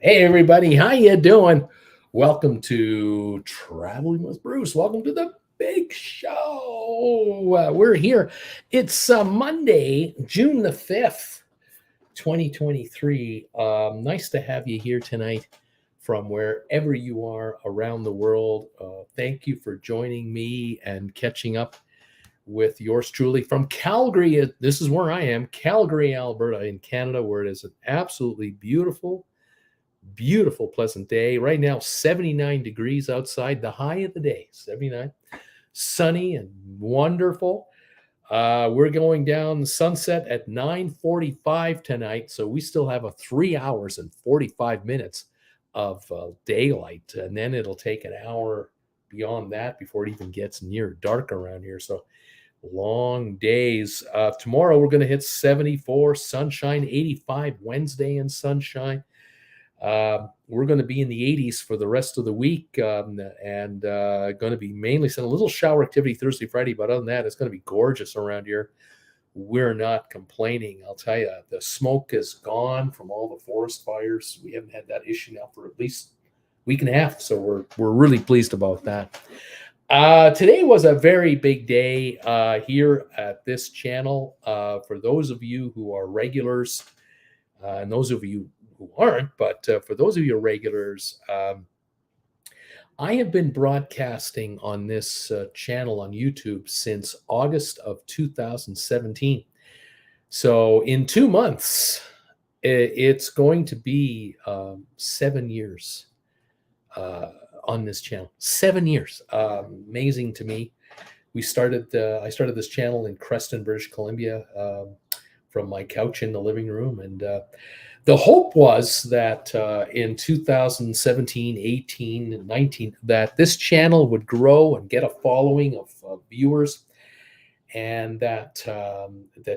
Hey everybody, how you doing? Welcome to Traveling with Bruce. Welcome to the big show. We're here. It's Monday, June the 5th, 2023. Nice to have you here tonight from wherever you are around the world. Thank you for joining me and catching up with yours truly from Calgary. This is where I am, Calgary, Alberta, in Canada, where it is an absolutely beautiful, pleasant day. Right now, 79 degrees outside, the high of the day, 79. Sunny and wonderful. We're going down the sunset at 9:45 tonight, so we still have a 3 hours and 45 minutes of daylight, and then it'll take an hour beyond that before it even gets near dark around here. So long days. Tomorrow we're going to hit 74, sunshine, 85 Wednesday and sunshine. We're going to be in the 80s for the rest of the week, and going to be mainly some little shower activity Thursday, Friday. But other than that, it's going to be gorgeous around here. We're not complaining. I'll tell you, the smoke is gone from all the forest fires. We haven't had that issue now for at least a week and a half, so we're really pleased about that. Today was a very big day here at this channel. For those of you who are regulars, and those of you who aren't, but for those of you regulars, I have been broadcasting on this channel on YouTube since August of 2017. So in 2 months, it's going to be 7 years on this channel. 7 years. Amazing to me. I started this channel in Creston, British Columbia, from my couch in the living room, and the hope was that in 2017, 18, 19, that this channel would grow and get a following of viewers, and that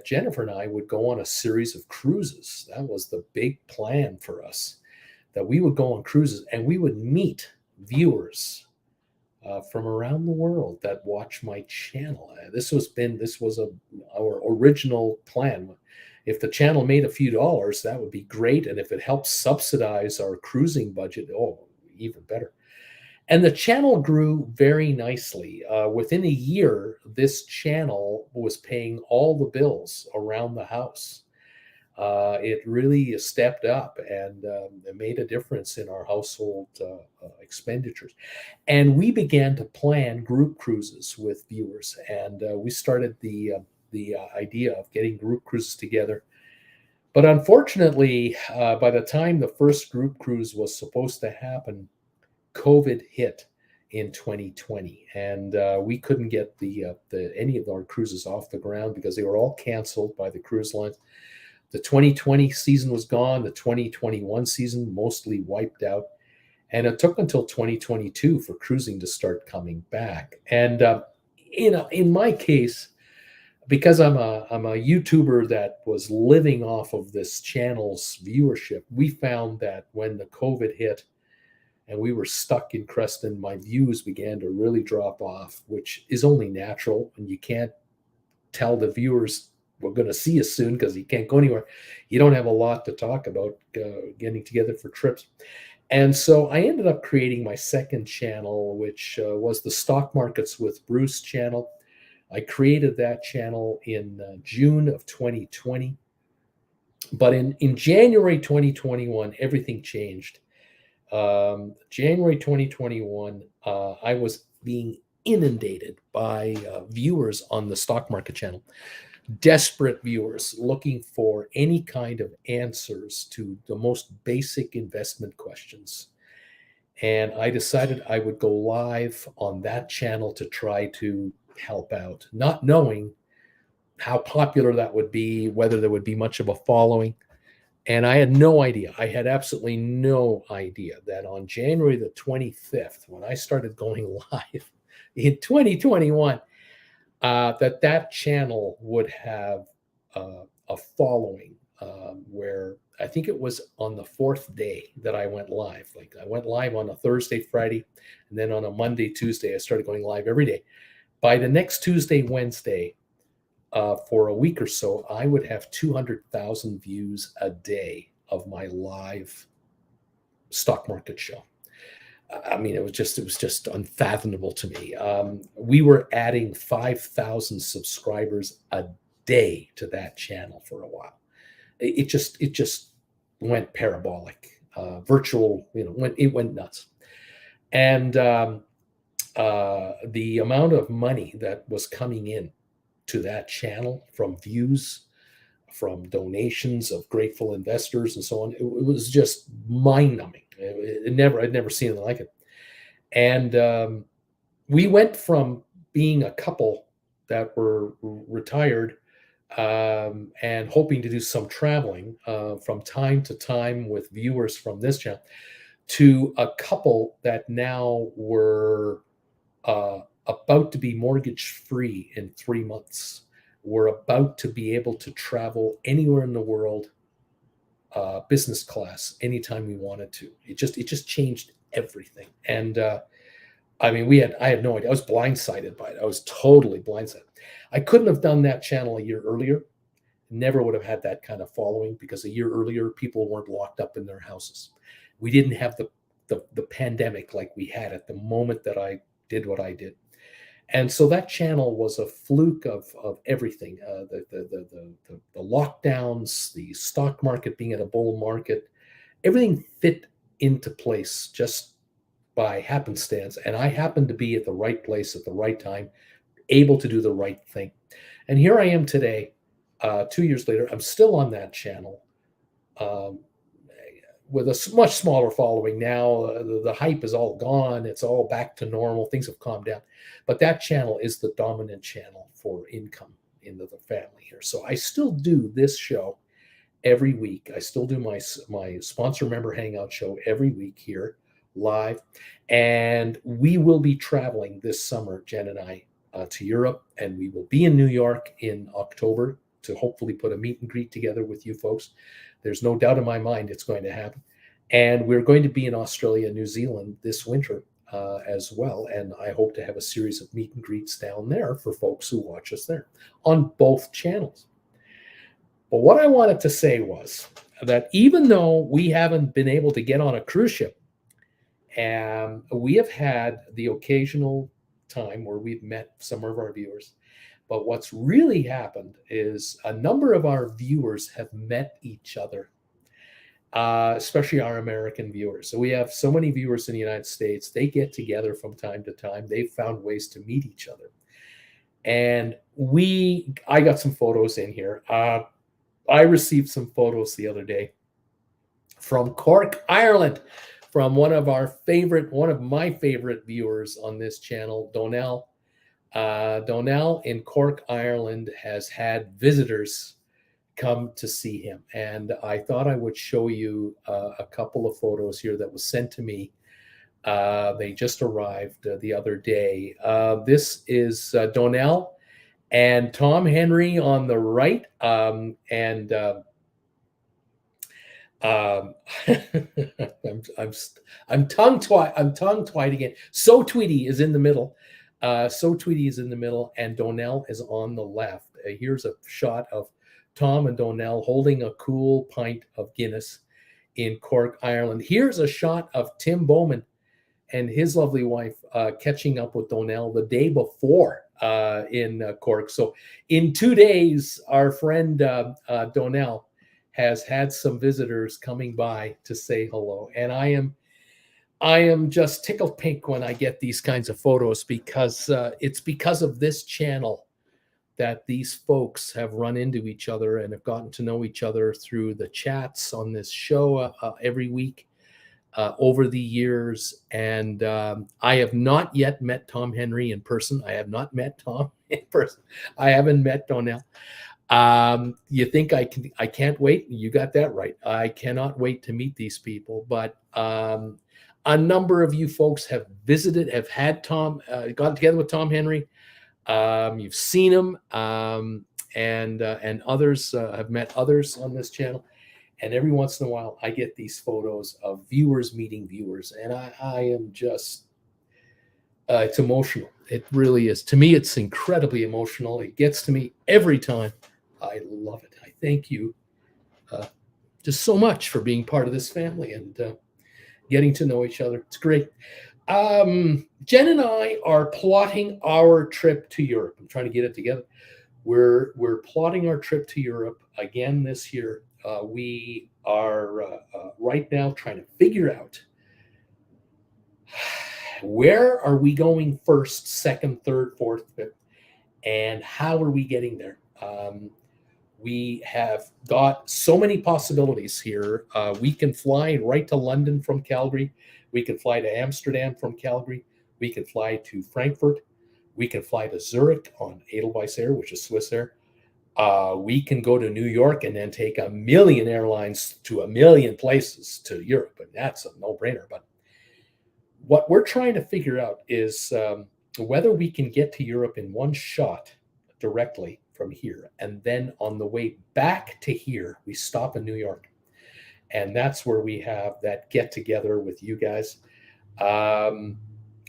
Jennifer and I would go on a series of cruises. That was the big plan for us, that we would go on cruises and we would meet viewers from around the world that watch my channel. This was our original plan. If the channel made a few dollars, that would be great. And if it helps subsidize our cruising budget, oh, even better. And the channel grew very nicely. Within a year, this channel was paying all the bills around the house. It really stepped up and it made a difference in our household expenditures. And we began to plan group cruises with viewers. And we started the idea of getting group cruises together. But unfortunately, by the time the first group cruise was supposed to happen, COVID hit in 2020, and we couldn't get any of our cruises off the ground because they were all canceled by the cruise lines. The 2020 season was gone. The 2021 season mostly wiped out, and it took until 2022 for cruising to start coming back. And in my case, because I'm a YouTuber that was living off of this channel's viewership, we found that when the COVID hit and we were stuck in Creston, my views began to really drop off, which is only natural. And you can't tell the viewers we're going to see you soon because you can't go anywhere. You don't have a lot to talk about getting together for trips. And so I ended up creating my second channel, which was the Stock Markets with Bruce channel. I created that channel in June of 2020. But in January 2021, everything changed. January 2021, I was being inundated by viewers on the Stock Market channel, desperate viewers looking for any kind of answers to the most basic investment questions. And I decided I would go live on that channel to try to help out, not knowing how popular that would be, whether there would be much of a following. And I had no idea. I had absolutely no idea that on January the 25th, when I started going live in 2021, that channel would have a following where I think it was on the fourth day that I went live. Like I went live on a Thursday, Friday, and then on a Monday, Tuesday, I started going live every day. By the next Tuesday, Wednesday, for a week or so, I would have 200,000 views a day of my live stock market show. I mean, it was just unfathomable to me. We were adding 5,000 subscribers a day to that channel for a while. It just went parabolic, virtual. It went nuts, and the amount of money that was coming in to that channel from views, from donations of grateful investors, and so on, it was just mind numbing. I'd never seen anything like it. And we went from being a couple that were retired and hoping to do some traveling from time to time with viewers from this channel to a couple that now were about to be mortgage free in 3 months. We're about to be able to travel anywhere in the world, business class, anytime we wanted to. It just changed everything. And I mean, I had no idea. I was blindsided by it. I was totally blindsided. I couldn't have done that channel a year earlier. Never would have had that kind of following, because a year earlier, people weren't locked up in their houses. We didn't have the pandemic like we had at the moment that I did what I did. And so that channel was a fluke of everything. The lockdowns, the stock market being at a bull market, everything fit into place just by happenstance. And I happened to be at the right place at the right time, able to do the right thing. And here I am today, 2 years later. I'm still on that channel with a much smaller following now. The hype is all gone. It's all back to normal. Things have calmed down. But that channel is the dominant channel for income in the family here. So I still do this show every week. I still do my sponsor member hangout show every week here live. And we will be traveling this summer, Jen and I, to Europe. And we will be in New York in October to hopefully put a meet and greet together with you folks. There's no doubt in my mind it's going to happen. And we're going to be in Australia, New Zealand this winter as well. And I hope to have a series of meet and greets down there for folks who watch us there on both channels. But what I wanted to say was that even though we haven't been able to get on a cruise ship, we have had the occasional time where we've met some of our viewers. But what's really happened is a number of our viewers have met each other, especially our American viewers. So we have so many viewers in the United States. They get together from time to time. They've found ways to meet each other. And I got some photos in here. I received some photos the other day from Cork, Ireland, from one of my favorite viewers on this channel, Donnell. Donnell in Cork, Ireland, has had visitors come to see him. And I thought I would show you a couple of photos here that was sent to me. They just arrived the other day. This is Donnell and Tom Henry on the right. I'm tongue-tied again. So Tweety is in the middle. And Donnell is on the left. Here's a shot of Tom and Donnell holding a cool pint of Guinness in Cork, Ireland. Here's a shot of Tim Bowman and his lovely wife catching up with Donnell the day before in Cork. So in 2 days, our friend Donnell has had some visitors coming by to say hello. And I am just tickled pink when I get these kinds of photos, because it's because of this channel that these folks have run into each other and have gotten to know each other through the chats on this show every week over the years. And I have not yet met Tom Henry in person. I have not met Tom in person. I haven't met Donnell. You think I can't wait? You got that right. I cannot wait to meet these people. But a number of you folks have visited, have had Tom, gotten together with Tom Henry. You've seen him, and others have met others on this channel. And every once in a while, I get these photos of viewers meeting viewers, and I am just, it's emotional. It really is. To me, it's incredibly emotional. It gets to me every time. I love it. I thank you just so much for being part of this family. And getting to know each other. It's great. Jen and I are plotting our trip to Europe. I'm trying to get it together. We're plotting our trip to Europe again this year. We are right now trying to figure out where are we going first, second, third, fourth, fifth, and how are we getting there. We have got so many possibilities here. We can fly right to London from Calgary. We can fly to Amsterdam from Calgary. We can fly to Frankfurt. We can fly to Zurich on Edelweiss Air, which is Swiss Air. We can go to New York and then take a million airlines to a million places to Europe, and that's a no-brainer. But what we're trying to figure out is whether we can get to Europe in one shot directly from here, and then on the way back to here, we stop in New York, and that's where we have that get together with you guys,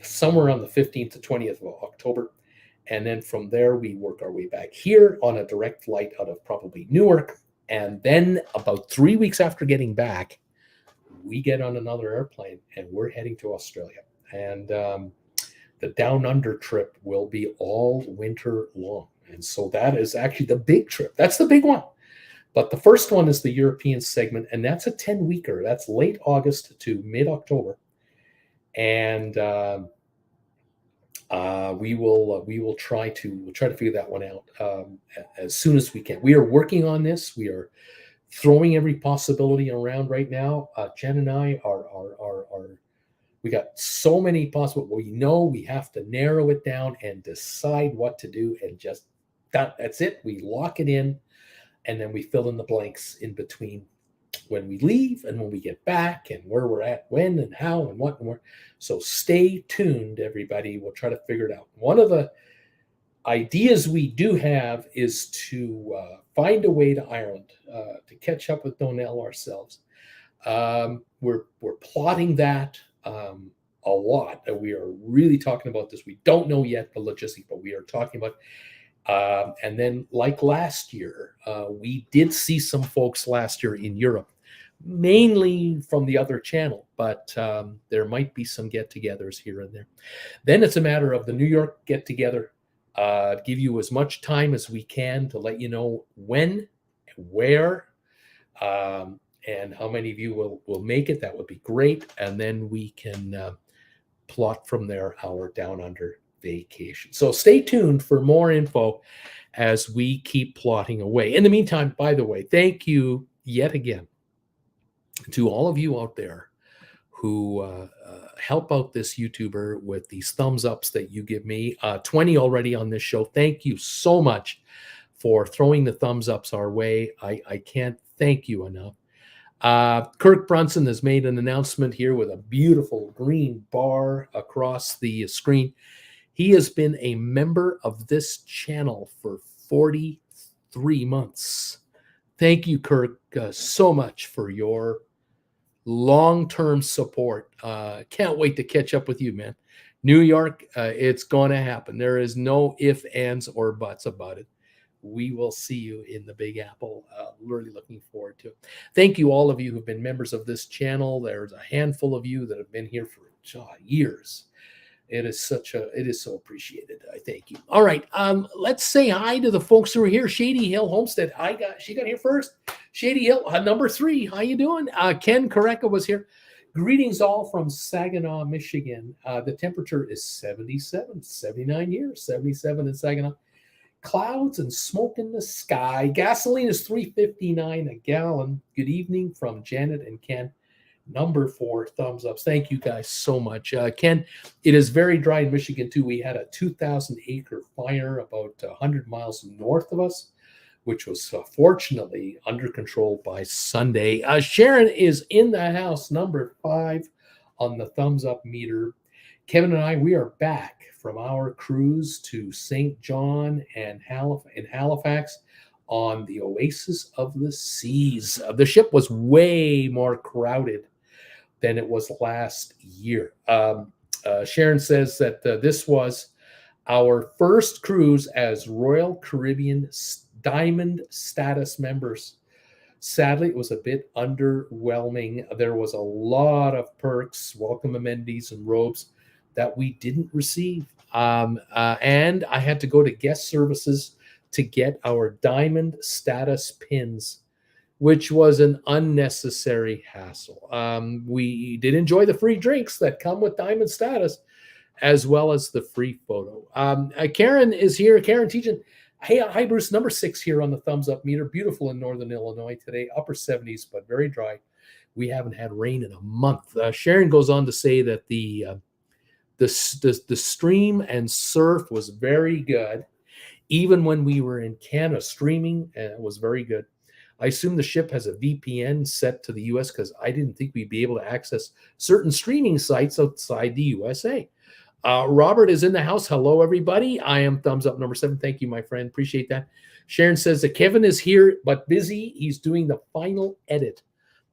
somewhere on the 15th to 20th of October. And then from there, we work our way back here on a direct flight out of probably Newark. And then about 3 weeks after getting back, we get on another airplane and we're heading to Australia. And the Down Under trip will be all winter long. And so that is actually the big trip. That's the big one. But the first one is the European segment, and that's a 10-weeker. That's late August to mid-October. And we will try to figure that one out as soon as we can. We are working on this. We are throwing every possibility around right now. Jen and I are we got so many possible. We know we have to narrow it down and decide what to do, and just that's it. We lock it in, and then we fill in the blanks in between when we leave and when we get back, and where we're at, when and how and what and where. So stay tuned, everybody. We'll try to figure it out. One of the ideas we do have is to find a way to Ireland, to catch up with Donnell ourselves. We're plotting that a lot. We are really talking about this. We don't know yet the logistics, but we are talking about. And then, like last year, we did see some folks last year in Europe, mainly from the other channel, but there might be some get-togethers here and there. Then it's a matter of the New York get-together. Give you as much time as we can to let you know when, where, and how many of you will make it. That would be great. And then we can plot from there our Down Under vacation. So stay tuned for more info as we keep plotting away. In the meantime, by the way, thank you yet again to all of you out there who help out this YouTuber with these thumbs ups that you give me. 20 already on this show. Thank you so much for throwing the thumbs ups our way. I can't thank you enough. Kirk Brunson has made an announcement here with a beautiful green bar across the screen. He has been a member of this channel for 43 months. Thank you, Kirk, so much for your long-term support. Can't wait to catch up with you, man. New York, it's going to happen. There is no ifs, ands, or buts about it. We will see you in the Big Apple. Really looking forward to it. Thank you, all of you who've been members of this channel. There's a handful of you that have been here for years. It is so appreciated. I thank you. All right. Let's say hi to the folks who are here. Shady Hill Homestead. She got here first. Shady Hill, number 3. How you doing? Ken Koreka was here. Greetings all from Saginaw, Michigan. The temperature is 77, 79 years, 77 in Saginaw. Clouds and smoke in the sky. Gasoline is $3.59 a gallon. Good evening from Janet and Ken. Number 4, thumbs ups. Thank you guys so much. Ken, it is very dry in Michigan too. We had a 2,000-acre fire about 100 miles north of us, which was fortunately under control by Sunday. Sharon is in the house, number 5 on the thumbs up meter. Kevin and I, we are back from our cruise to St. John and in Halifax on the Oasis of the Seas. The ship was way more crowded than it was last year. Sharon says that this was our first cruise as Royal Caribbean Diamond status members. Sadly, it was a bit underwhelming. There was a lot of perks, welcome amenities, and robes that we didn't receive. And I had to go to guest services to get our diamond status pins, which was an unnecessary hassle. We did enjoy the free drinks that come with diamond status, as well as the free photo. Karen is here. Karen teaching. Hey, hi, Bruce. Number 6 here on the thumbs up meter. Beautiful in northern Illinois today. Upper 70s, but very dry. We haven't had rain in a month. Sharon goes on to say that the stream and surf was very good. Even when we were in Canada, streaming was very good. I assume the ship has a VPN set to the US because I didn't think we'd be able to access certain streaming sites outside the USA. Robert is in the house. Hello, everybody. I am thumbs up number 7. Thank you, my friend. Appreciate that. Sharon says that Kevin is here, but busy. He's doing the final edit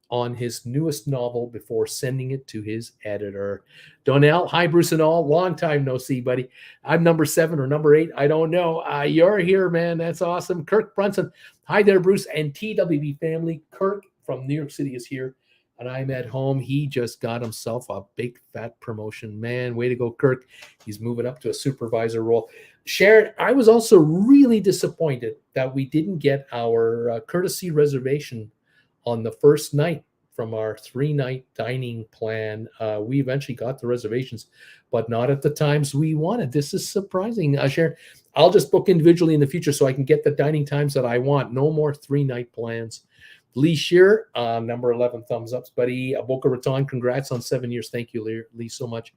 on his newest novel before sending it to his editor. Donnell, hi, Bruce and all. Long time no see, buddy. I'm number 7 or number 8. I don't know. You're here, man. That's awesome. Kirk Brunson, hi there, Bruce and TWB family. Kirk from New York City is here, and I'm at home. He just got himself a big fat promotion. Man, way to go, Kirk. He's moving up to a supervisor role. Sharon, I was also really disappointed that we didn't get our courtesy reservation on the first night from our 3-night dining plan. We eventually got the reservations, but not at the times we wanted. This is surprising. Sharon, I'll just book individually in the future so I can get the dining times that I want. No more 3-night plans. Lee Shear, number 11, thumbs ups, buddy. Boca Raton, congrats on 7 years. Thank you, Lee, so much.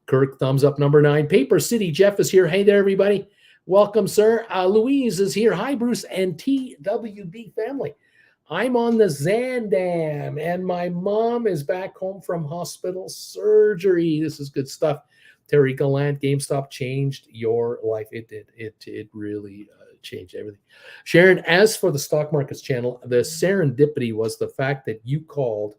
Kirk, thumbs up, number 9. Paper City, Jeff is here. Hey there, everybody. Welcome, sir. Louise is here. Hi, Bruce and TWB family. I'm on the Zandam, and my mom is back home from hospital surgery. This is good stuff. Terry Gallant, GameStop changed your life. It did. It really changed everything. Sharon, as for the stock markets channel, the serendipity was the fact that you called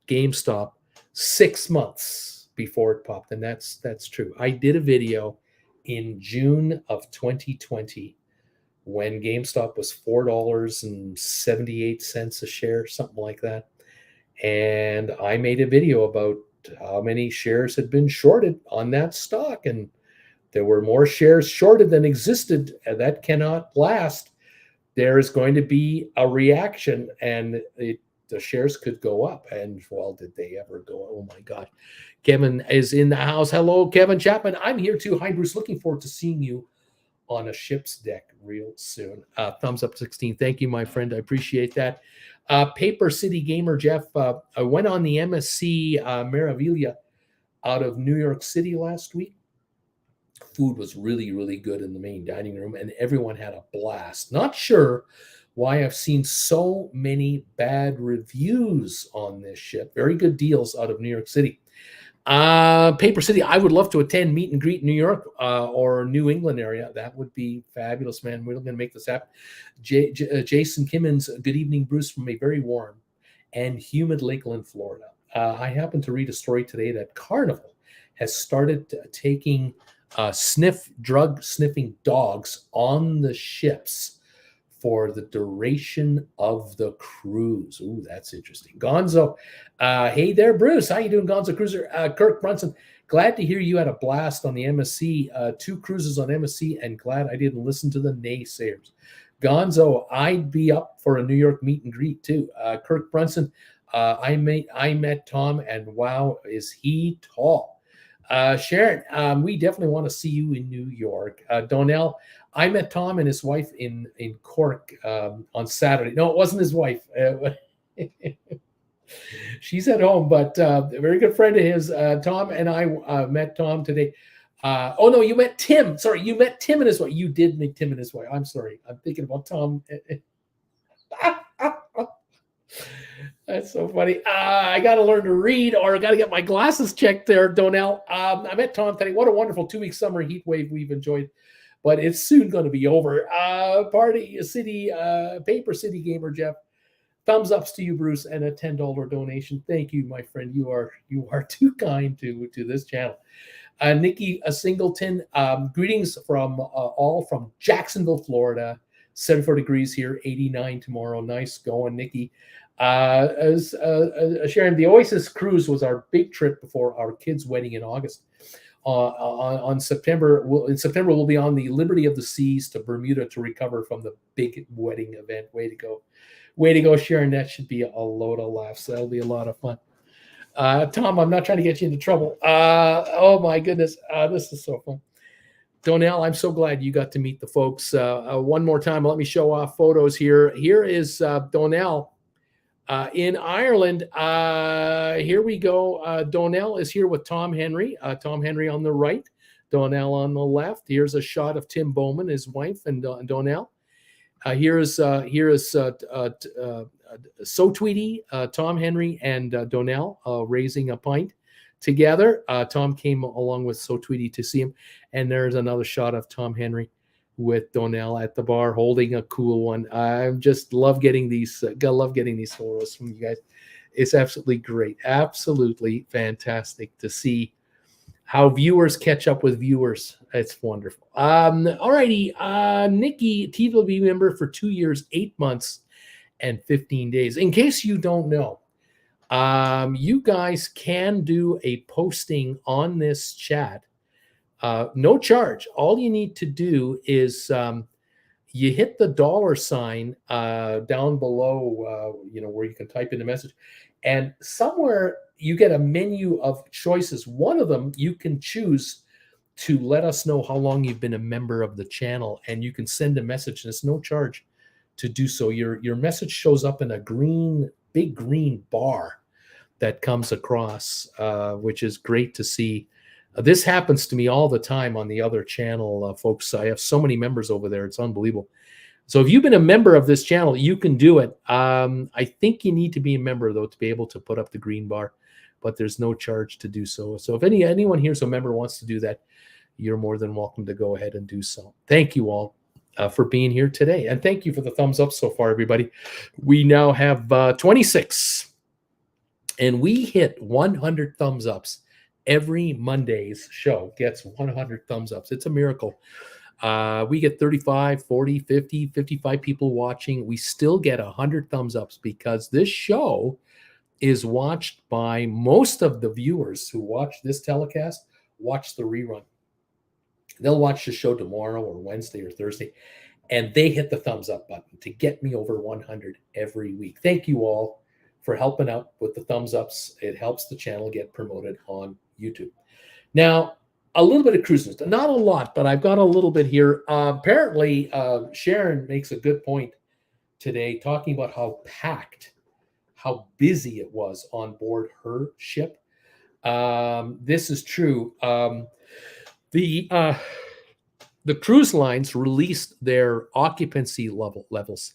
GameStop 6 months before it popped, and that's true. I did a video in June of 2020 when GameStop was $4.78 a share, something like that. And I made a video about how many shares had been shorted on that stock. And there were more shares shorted than existed. And that cannot last. There is going to be a reaction, and the shares could go up. And, well, did they ever go? Oh, my God. Kevin is in the house. Hello, Kevin Chapman. I'm here too. Hi, Bruce. Looking forward to seeing you on a ship's deck real soon. Thumbs up 16. Thank you, my friend. I appreciate that. Paper City Gamer Jeff, I went on the MSC Meraviglia out of New York City last week. Food was really, really good in the main dining room, and everyone had a blast. Not sure why I've seen so many bad reviews on this ship. Very good deals out of New York City. Paper City, I would love to attend meet and greet New York or New England area. That would be fabulous, man. We're going to make this happen. Jason Kimmins, good evening, Bruce, from a very warm and humid Lakeland, Florida. I happened to read a story today that Carnival has started taking drug sniffing dogs on the ships for the duration of the cruise. Ooh, that's interesting. Gonzo, hey there, Bruce. How you doing, Gonzo Cruiser? Kirk Brunson, glad to hear you had a blast on the MSC. 2 cruises on MSC, and glad I didn't listen to the naysayers. Gonzo, I'd be up for a New York meet and greet too. Kirk Brunson, I met Tom, and wow, is he tall. Sharon, we definitely want to see you in New York. Donnell, I met Tom and his wife in Cork on Saturday. No, it wasn't his wife. She's at home, but a very good friend of his. Tom and I met Tom today. Oh, no, you met Tim. Sorry, you met Tim and his wife. You did meet Tim and his wife. I'm sorry. I'm thinking about Tom. That's so funny. I got to learn to read, or I got to get my glasses checked there, Donnell. I met Tom today. What a wonderful 2-week summer heat wave we've enjoyed, but it's soon going to be over. Party City, Paper City Gamer Jeff, thumbs ups to you, Bruce, and a $10 donation. Thank you, my friend. You are too kind to this channel. Nikki Singleton, greetings from all from Jacksonville, Florida. 74 degrees here, 89 tomorrow. Nice going, Nikki. Sharon, the Oasis cruise was our big trip before our kids' wedding in August. In September, we'll be on the Liberty of the Seas to Bermuda to recover from the big wedding event. Way to go, Sharon. That should be a load of laughs. That'll be a lot of fun. Tom, I'm not trying to get you into trouble. Oh my goodness, this is so fun. Donnell, I'm so glad you got to meet the folks. One more time, let me show off photos here. Here is Donnell in Ireland. Here we go. Donnell is here with Tom Henry. Tom Henry on the right, Donnell on the left. Here's a shot of Tim Bowman, his wife, and Donnell. Here is So Tweety, Tom Henry, and Donnell raising a pint together. Tom came along with So Tweety to see him, and there's another shot of Tom Henry with Donnell at the bar holding a cool one. I just love getting these. Love getting these photos from you guys. It's absolutely great, absolutely fantastic to see how viewers catch up with viewers. It's wonderful. All righty. Nikki, TWB member for 2 years, 8 months, and 15 days. In case you don't know, you guys can do a posting on this chat. No charge. All you need to do is you hit the $sign down below, where you can type in the message. And somewhere you get a menu of choices. One of them, you can choose to let us know how long you've been a member of the channel, and you can send a message, and it's no charge to do so. Your message shows up in a big green bar that comes across, which is great to see. This happens to me all the time on the other channel, folks. I have so many members over there. It's unbelievable. So if you've been a member of this channel, you can do it. I think you need to be a member, though, to be able to put up the green bar, but there's no charge to do so. So if anyone here's a member wants to do that, you're more than welcome to go ahead and do so. Thank you all for being here today. And thank you for the thumbs up so far, everybody. We now have 26. And we hit 100 thumbs ups. Every Monday's show gets 100 thumbs ups. It's a miracle. We get 35, 40, 50, 55 people watching. We still get 100 thumbs ups because this show is watched by most of the viewers who watch this telecast, watch the rerun. They'll watch the show tomorrow or Wednesday or Thursday, and they hit the thumbs up button to get me over 100 every week. Thank you all for helping out with the thumbs ups. It helps the channel get promoted on YouTube. Now, a little bit of cruise news, not a lot, but I've got a little bit here. Apparently, Sharon makes a good point today talking about how packed, how busy it was on board her ship. This is true. The cruise lines released their occupancy levels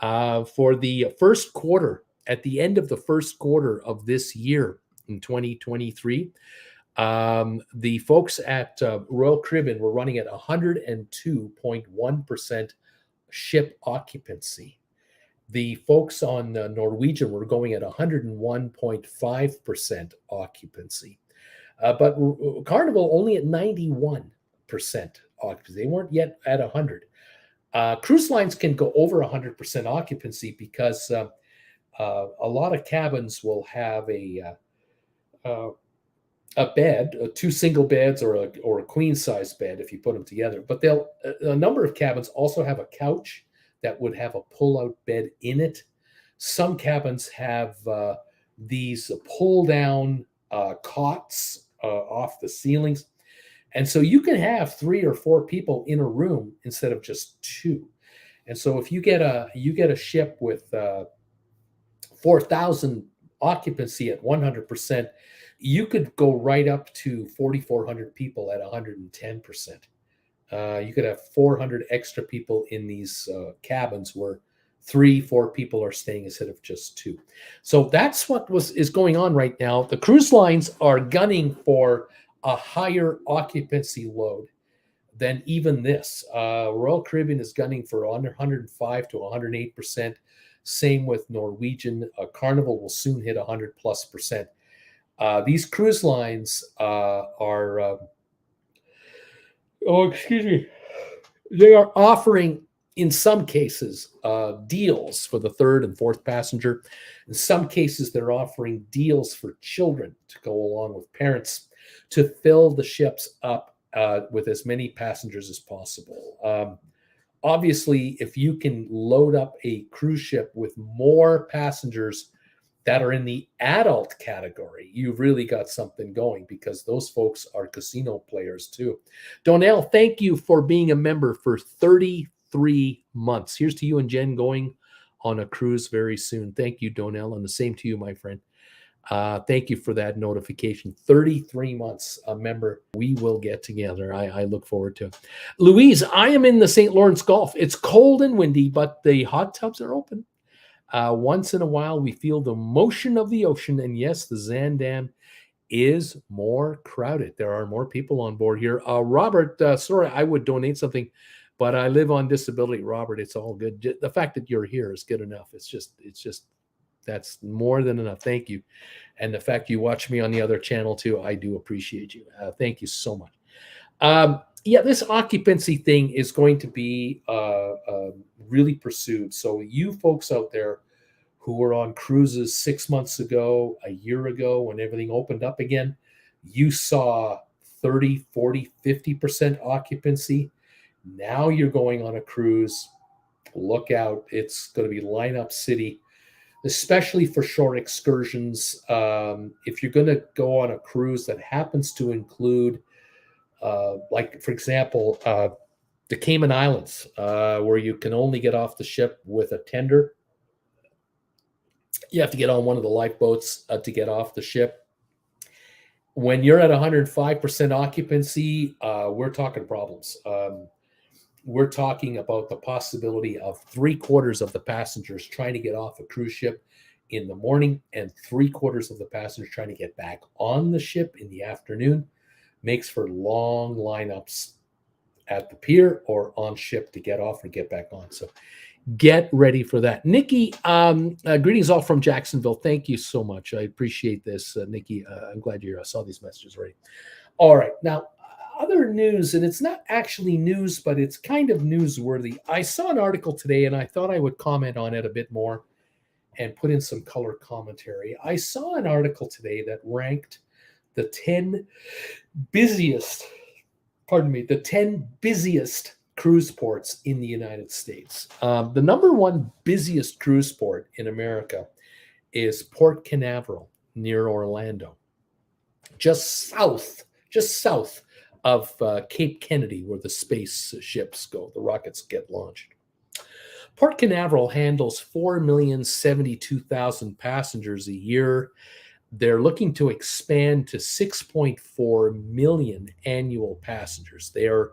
for the first quarter. At the end of the first quarter of this year in 2023, the folks at Royal Caribbean were running at 102.1% ship occupancy. The folks on Norwegian were going at 101.5% occupancy. But Carnival only at 91% occupancy. They weren't yet at 100. Cruise lines can go over 100% occupancy because a lot of cabins will have a bed, two single beds or a queen size bed if you put them together. But a number of cabins also have a couch that would have a pull-out bed in it. Some cabins have these pull-down cots off the ceilings, and so you can have 3 or 4 people in a room instead of just 2. And so if you get a ship with 4,000 occupancy at 100%, you could go right up to 4,400 people at 110%. You could have 400 extra people in these cabins where 3-4 people are staying instead of just 2. So that's what is going on right now. The cruise lines are gunning for a higher occupancy load than even this. Royal Caribbean is gunning for under 105 to 108%. Same with Norwegian. Carnival will soon hit 100+%. These cruise lines are, they are offering in some cases, deals for the third and fourth passenger. In some cases, they're offering deals for children to go along with parents to fill the ships up with as many passengers as possible. Obviously, if you can load up a cruise ship with more passengers that are in the adult category, you've really got something going, because those folks are casino players too. Donnell, thank you for being a member for 33 months. Here's to you and Jen going on a cruise very soon. Thank you, Donnell, and the same to you, my friend. Thank you for that notification. 33 months a member. We will get together. I look forward to it. Louise, I am in the St. Lawrence Gulf. It's cold and windy, but the hot tubs are open. Once in a while, we feel the motion of the ocean. And yes, the Zandam is more crowded. There are more people on board here. Robert, sorry, I would donate something, but I live on disability. Robert, it's all good. The fact that you're here is good enough. It's just that's more than enough. Thank you. And the fact you watch me on the other channel too, I do appreciate you. Thank you so much. Yeah, this occupancy thing is going to be really pursued. So you folks out there who were on cruises 6 months ago, a year ago, when everything opened up again, you saw 30, 40, 50% occupancy. Now you're going on a cruise. Look out. It's going to be lineup city, especially for short excursions. If you're going to go on a cruise that happens to include, like, for example, the Cayman Islands, where you can only get off the ship with a tender. You have to get on one of the lifeboats to get off the ship. When you're at 105% occupancy, we're talking problems. We're talking about the possibility of 3/4 of the passengers trying to get off a cruise ship in the morning and 3/4 of the passengers trying to get back on the ship in the afternoon. Makes for long lineups at the pier or on ship to get off and get back on. So get ready for that. Nikki, greetings all from Jacksonville. Thank you so much. I appreciate this, Nikki. I'm glad you saw these messages already. All right. Now, other news, and it's not actually news, but it's kind of newsworthy. I saw an article today, and I thought I would comment on it a bit more and put in some color commentary. I saw an article today that ranked the 10 busiest, the 10 busiest cruise ports in the United States. The number one busiest cruise port in America is Port Canaveral near Orlando, just south of Cape Kennedy, where the space ships go, the rockets get launched. Port Canaveral handles 4,072,000 passengers a year. They're looking to expand to 6.4 million annual passengers. They're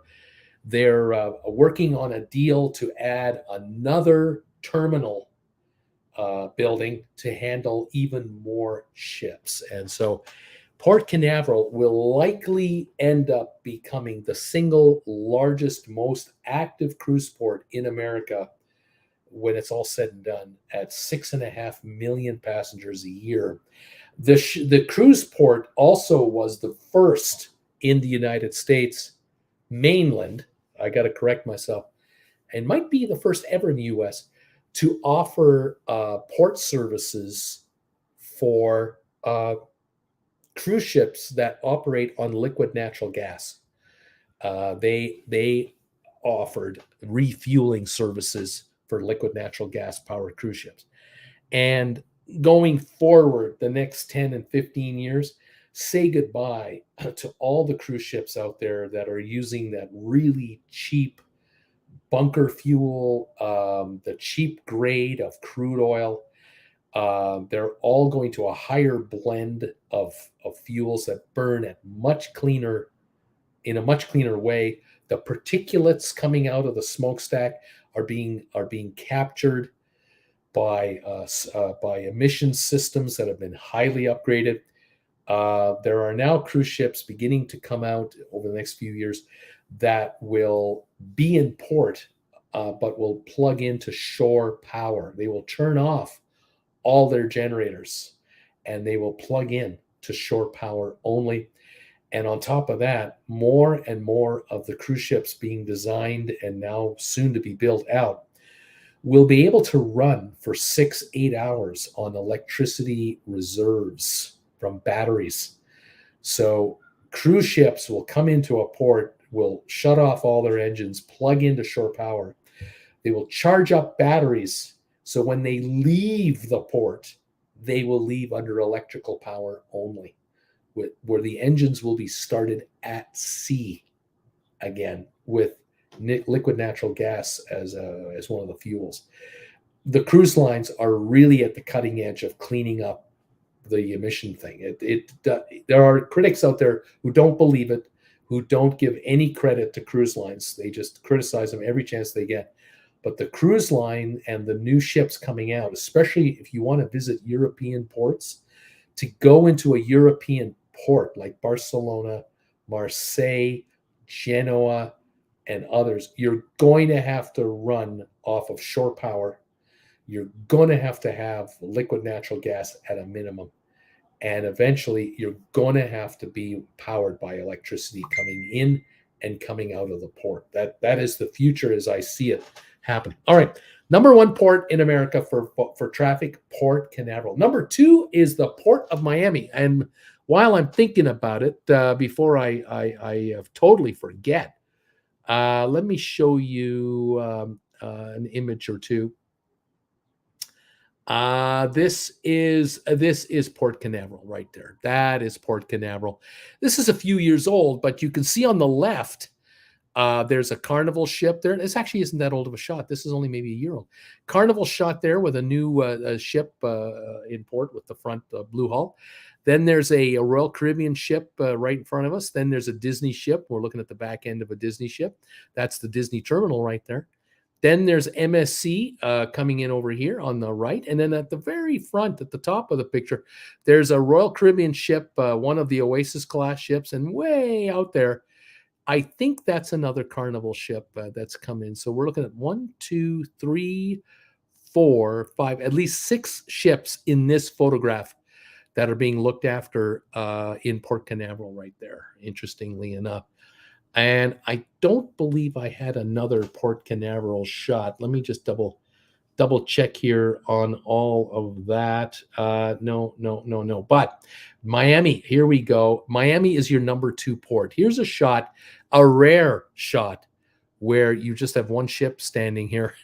working on a deal to add another terminal building to handle even more ships. And so Port Canaveral will likely end up becoming the single largest, most active cruise port in America when it's all said and done, at 6.5 million passengers a year. The cruise port also was the first in the United States mainland, I got to correct myself, and might be the first ever in the U.S. to offer port services for cruise ships that operate on liquid natural gas. They offered refueling services for liquid natural gas powered cruise ships. And going forward, the next 10 and 15 years, say goodbye to all the cruise ships out there that are using that really cheap bunker fuel, the cheap grade of crude oil. They're all going to a higher blend of fuels that burn at in a much cleaner way. The particulates coming out of the smokestack are being captured by emission systems that have been highly upgraded. There are now cruise ships beginning to come out over the next few years that will be in port, but will plug into shore power. They will turn off all their generators and they will plug in to shore power only. And on top of that, more and more of the cruise ships being designed and now soon to be built out will be able to run for 6, 8 hours on electricity reserves from batteries. So cruise ships will come into a port, will shut off all their engines, plug into shore power. They will charge up batteries. So when they leave the port, they will leave under electrical power only, where the engines will be started at sea again with liquid natural gas as one of the fuels. The cruise lines are really at the cutting edge of cleaning up the emission thing. There are critics out there who don't believe it, who don't give any credit to cruise lines. They just criticize them every chance they get. But the cruise line and the new ships coming out, especially if you want to visit European ports, to go into a European port like Barcelona, Marseille, Genoa, and others, you're going to have to run off of shore power. You're going to have liquid natural gas at a minimum. And eventually, you're going to have to be powered by electricity coming in and coming out of the port. That is the future as I see it happen. All right. Number one port in America for traffic, Port Canaveral. Number two is the Port of Miami. And while I'm thinking about it, before I totally forget, let me show you an image or two. This is Port Canaveral right there. That is Port Canaveral. This is a few years old, but you can see on the left, there's a Carnival ship there. This actually isn't that old of a shot. This is only maybe a year old. Carnival shot there with a new ship in port with the front blue hull. Then there's a Royal Caribbean ship right in front of us. Then there's a Disney ship. We're looking at the back end of a Disney ship. That's the Disney terminal right there. Then there's MSC coming in over here on the right. And then at the very front, at the top of the picture, there's a Royal Caribbean ship, one of the Oasis class ships. And way out there, I think that's another Carnival ship that's come in. So we're looking at 1, 2, 3, 4, 5, at least 6 ships in this photograph that are being looked after in Port Canaveral right there, interestingly enough. And I don't believe I had another Port Canaveral shot. Let me just double check here on all of that. No. But Miami, here we go. Miami is your number 2 port. Here's a shot, a rare shot, where you just have one ship standing here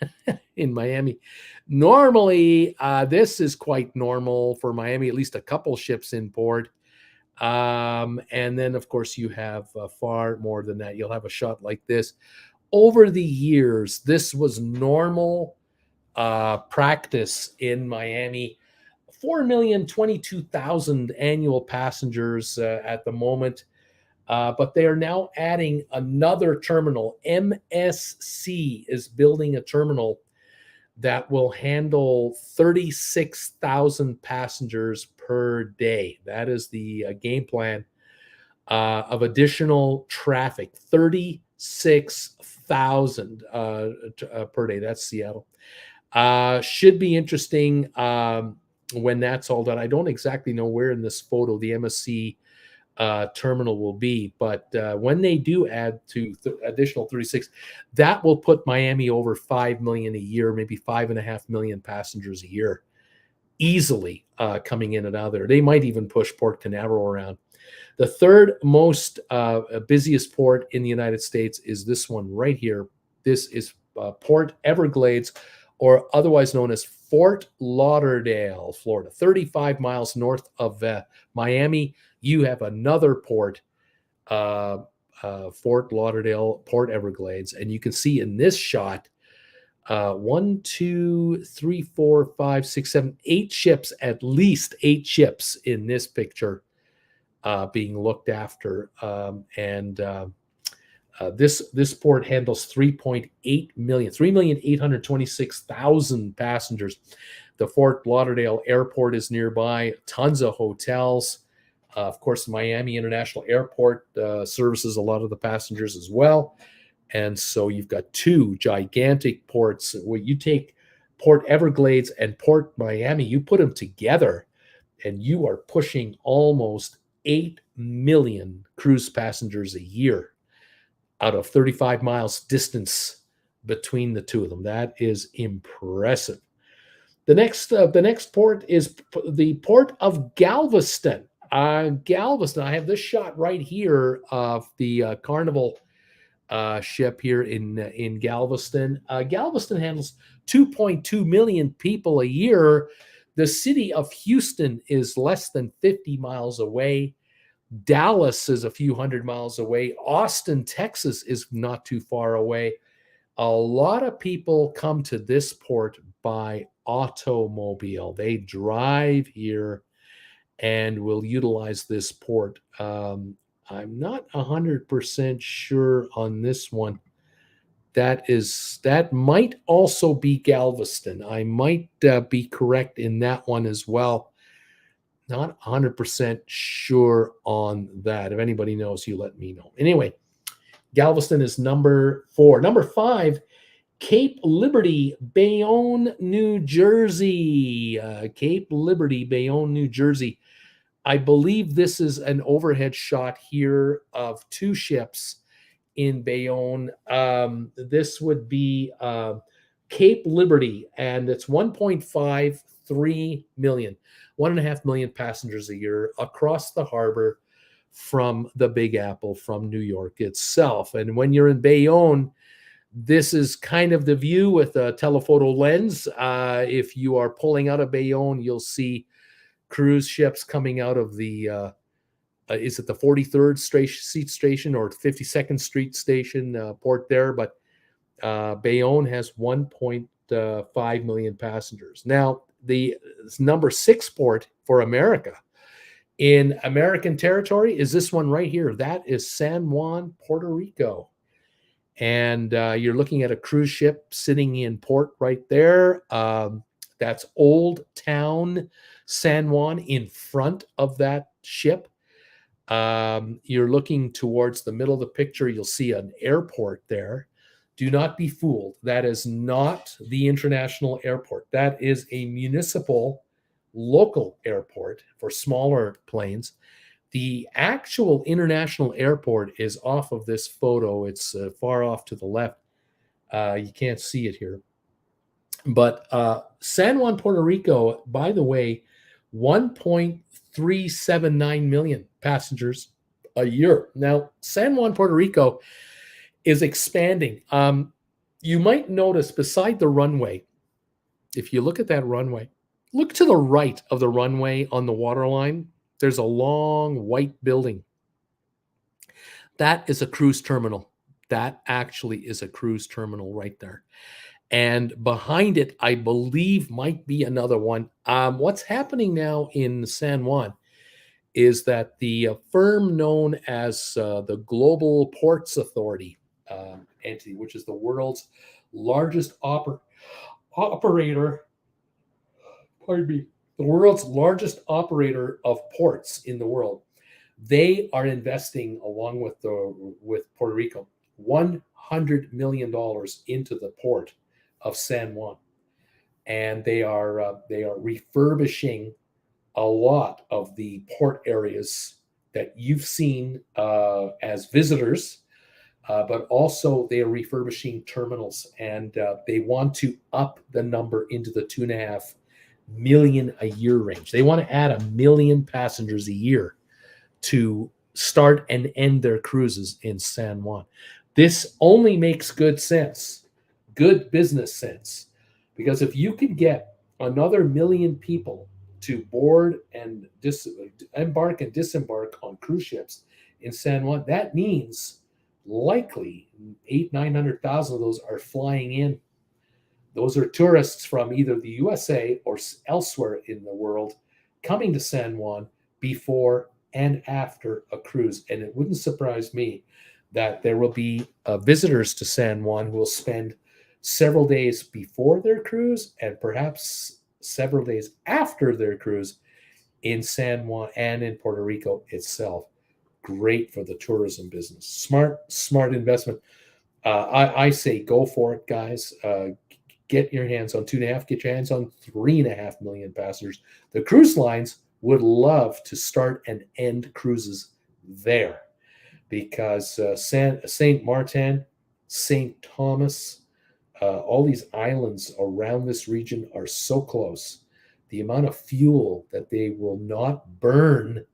in Miami. Normally, this is quite normal for Miami, at least a couple ships in port. And then, of course, you have far more than that. You'll have a shot like this. Over the years, this was normal practice in Miami. 4,022,000 annual passengers at the moment. But they are now adding another terminal. MSC is building a terminal that will handle 36,000 passengers per day. That is the game plan of additional traffic, 36,000 per day. That's Seattle. Should be interesting when that's all done. I don't exactly know where in this photo the MSC terminal will be, but when they do add to additional 36, that will put Miami over 5 million a year, maybe 5.5 million passengers a year, easily coming in and out of there. They might even push Port Canaveral around. The third most busiest port in the United States is this one right here. This is Port Everglades, or otherwise known as Fort Lauderdale, Florida, 35 miles north of Miami. You have another port, Fort Lauderdale, Port Everglades. And you can see in this shot, 1, 2, 3, 4, 5, 6, 7, 8 ships, at least 8 ships in this picture being looked after. This port handles 3.8 million, 3,826,000 passengers. The Fort Lauderdale Airport is nearby, tons of hotels. Of course, Miami International Airport services a lot of the passengers as well. And so you've got 2 gigantic ports. Where you take Port Everglades and Port Miami, you put them together, and you are pushing almost 8 million cruise passengers a year out of 35 miles distance between the two of them. That is impressive. The next port is the port of Galveston. Galveston. I have this shot right here of the Carnival ship here in Galveston. Galveston handles 2.2 million people a year. The city of Houston is less than 50 miles away. Dallas is a few hundred miles away. Austin, Texas is not too far away. A lot of people come to this port by automobile. They drive here and will utilize this port. I'm not 100% sure on this one. That might also be Galveston. I might be correct in that one as well. Not 100% sure on that. If anybody knows, you let me know. Anyway, Galveston is number 4. Number 5, Cape Liberty, Bayonne, New Jersey. Cape Liberty, Bayonne, New Jersey. I believe this is an overhead shot here of 2 ships in Bayonne. This would be Cape Liberty, and it's 1.53 million, 1.5 million passengers a year across the harbor from the Big Apple, from New York itself. And when you're in Bayonne, this is kind of the view with a telephoto lens. If you are pulling out of Bayonne, you'll see cruise ships coming out of the is it the 43rd seat station or 52nd Street station port there? But Bayonne has 1.5 million passengers. Now, the number 6 port for America in American territory is this one right here. That is San Juan, Puerto Rico. And you're looking at a cruise ship sitting in port right there. That's Old Town San Juan in front of that ship. You're looking towards the middle of the picture. You'll see an airport there. Do not be fooled. That is not the international airport. That is a municipal local airport for smaller planes. The actual international airport is off of this photo. It's far off to the left. You can't see it here. But San Juan, Puerto Rico, by the way, 1.379 million passengers a year. Now, San Juan, Puerto Rico is expanding. You might notice beside the runway, if you look at that runway, look to the right of the runway on the waterline. There's a long white building. That is a cruise terminal. That actually is a cruise terminal right there. And behind it, I believe, might be another one. What's happening now in San Juan is that the firm known as the Global Ports Authority entity, which is the world's largest operator, pardon me, the world's largest operator of ports in the world, they are investing, along with Puerto Rico, $100 million into the port of San Juan, and they are refurbishing a lot of the port areas that you've seen as visitors, but also they are refurbishing terminals, and they want to up the number into the 2.5 million a year range. They want to add 1 million passengers a year to start and end their cruises in San Juan. This only makes good sense, good business sense, because if you could get another 1 million people to board and embark and disembark on cruise ships in San Juan, that means likely 900,000 of those are flying in. Those are tourists from either the USA or elsewhere in the world coming to San Juan before and after a cruise. And it wouldn't surprise me that there will be visitors to San Juan who will spend several days before their cruise and perhaps several days after their cruise in San Juan and in Puerto Rico itself. Great for the tourism business. Smart investment. I say go for it, guys. Get your hands on 2.5, get your hands on 3.5 million passengers. The cruise lines would love to start and end cruises there because Saint Martin, Saint Thomas, all these islands around this region are so close. The amount of fuel that they will not burn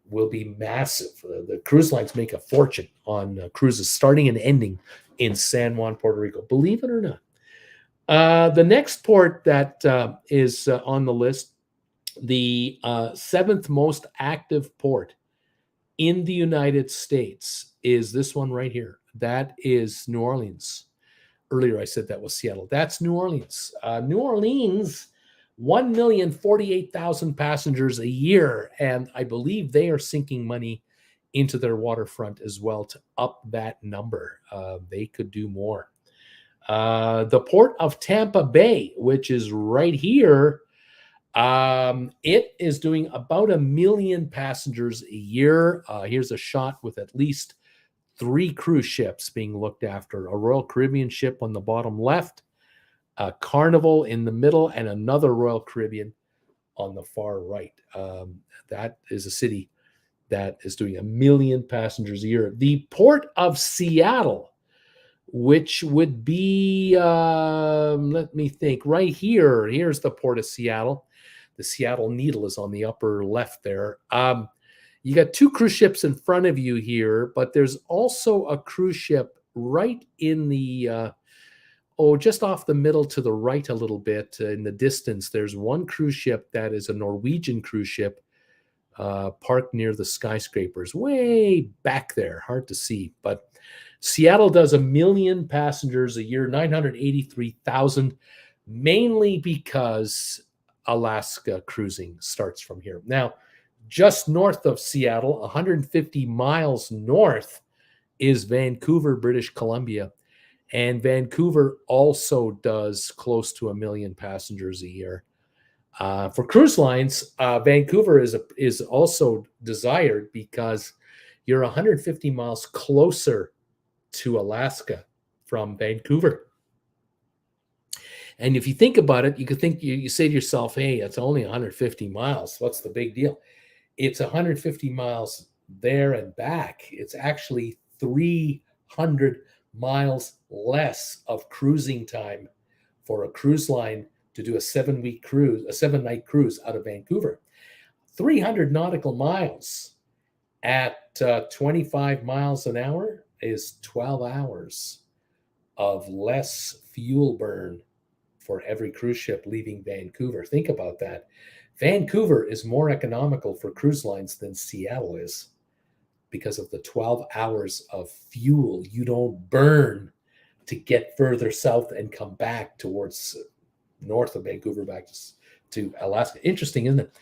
will be massive. The cruise lines make a fortune on cruises starting and ending in San Juan, Puerto Rico, believe it or not. The next port that is on the list, the seventh most active port in the United States, is this one right here. That is New Orleans. Earlier I said that was Seattle. That's New Orleans. New Orleans, 1,048,000 passengers a year. And I believe they are sinking money into their waterfront as well to up that number. They could do more. The port of Tampa Bay, which is right here, it is doing about 1 million passengers a year. Here's a shot with at least 3 cruise ships being looked after: a Royal Caribbean ship on the bottom left, a Carnival in the middle, and another Royal Caribbean on the far right. That is a city that is doing 1 million passengers a year. The port of Seattle, which would be, let me think, right here. Here's the port of Seattle. The Seattle Needle is on the upper left there. You got 2 cruise ships in front of you here, but there's also a cruise ship right in the, just off the middle to the right a little bit in the distance. There's one cruise ship that is a Norwegian cruise ship parked near the skyscrapers, way back there. Hard to see, but Seattle does 1 million passengers a year, 983,000, mainly because Alaska cruising starts from here. Now, just north of Seattle, 150 miles north, is Vancouver, British Columbia. And Vancouver also does close to 1 million passengers a year. For cruise lines, Vancouver is also desired because you're 150 miles closer to Alaska from Vancouver. And if you think about it, you could think, you say to yourself, hey, it's only 150 miles. What's the big deal? It's 150 miles there and back. It's actually 300 miles less of cruising time for a cruise line to do a 7-week cruise, a 7-night cruise out of Vancouver. 300 nautical miles at 25 miles an hour is 12 hours of less fuel burn for every cruise ship leaving Vancouver. Think about that. Vancouver is more economical for cruise lines than Seattle is because of the 12 hours of fuel you don't burn to get further south and come back towards north of Vancouver back to Alaska. Interesting, isn't it?